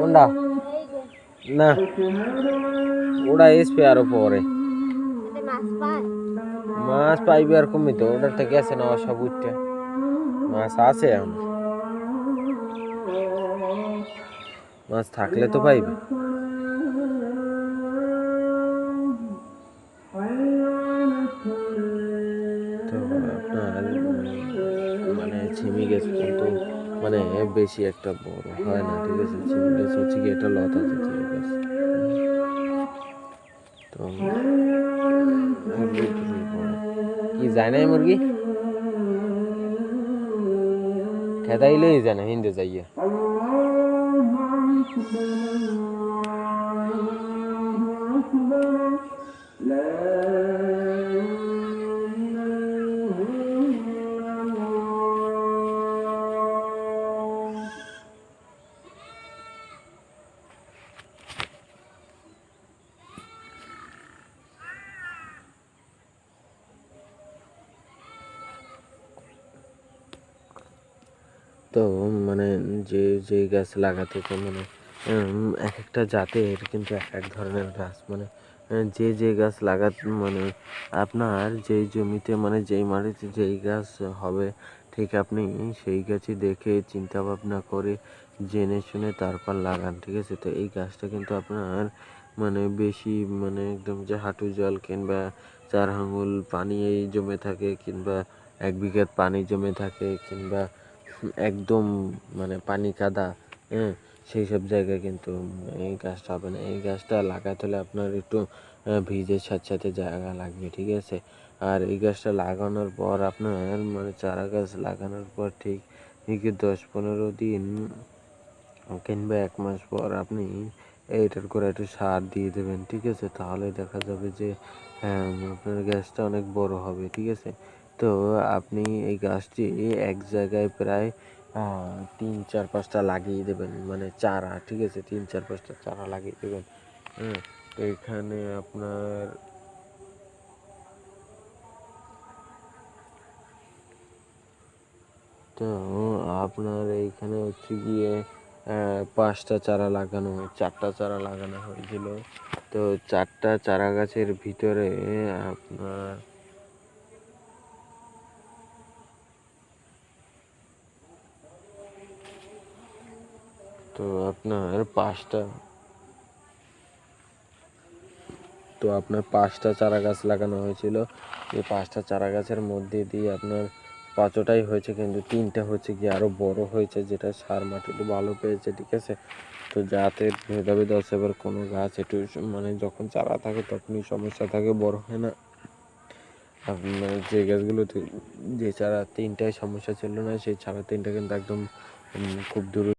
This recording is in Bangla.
কোনটা? না ওটা এসপি আরো পরে মাছ পাইবে আর কমই তো ওটার থেকে আছে না সব উঠতে মাছ আছে এখন মাছ থাকলে তো পাইবে তো আপনার মানে ছিমি গাছ কিন্তু মানে বেশি একটা বড় হয় না ঠিক আছে ছিমি গাছ হচ্ছে কি এটা লতা জাতীয় গাছ তো কি যায় নাই মুরগি খেদাইলেই জানে হিন্দে যাইয়ে তো মানে যে গাছ লাগাতে তো মানে এক একটা জাতের কিন্তু এক এক ধরনের গাছ মানে যে গাছ মানে আপনার যেই জমিতে মানে যেই মাটিতে যেই গাছ হবে ঠিক আপনি সেই গাছই দেখে চিন্তা ভাবনা করে জেনে শুনে তারপর লাগান ঠিক আছে তো এই গাছটা কিন্তু আপনার মানে বেশি মানে একদম যে হাঁটু জল কিংবা 4 আঙুল পানি এই জমে থাকে কিংবা 1 বিঘা পানি জমে থাকে কিংবা একদম মানে পানি কাদা হ্যাঁ সেই সব জায়গায় কিন্তু এই গাছটা হবে না এই গাছটা লাগাতে হলে আপনার একটু ভিজের সাথে জায়গা লাগবে ঠিক আছে আর এই গাছটা লাগানোর পর আপনার মানে চারা গাছ লাগানোর পর ঠিক 10-15 দিন কিংবা 1 মাস পর আপনি এইটার করে একটু সার দিয়ে দেবেন ঠিক আছে তাহলে দেখা যাবে যে আপনার গাছটা অনেক বড় হবে ঠিক আছে তো আপনি এই গাছটি এক জায়গায় প্রায় 3-4-5টা লাগিয়ে দেবেন মানে চারা ঠিক আছে 3-4-5টা চারা লাগিয়ে দেবেন হ্যাঁ তো এখানে আপনার তো আপনার এইখানে হচ্ছে গিয়ে 5টা চারা লাগানো 4টা চারা লাগানো হয়েছিল তো 4টা চারা গাছের ভিতরে আপনার তো আপনার 5টা চারা গাছ লাগানো হয়েছিল এই 5টা চারা গাছের মধ্যে দিয়ে আপনার 5টাই হয়েছে কিন্তু 3টা হচ্ছে গিয়ে আরো বড় হয়েছে যেটা সার মাটি একটু ভালো পেয়েছে ঠিক আছে তো যাতে ভেদাভেদ আছে এবার কোনো গাছ একটু মানে যখন চারা থাকে তখনই সমস্যা থাকে বড় হয় না আপনার যে গাছগুলোতে যে চারা 3টায় সমস্যা ছিল না সেই চারা 3টা কিন্তু একদম খুব দ্রুত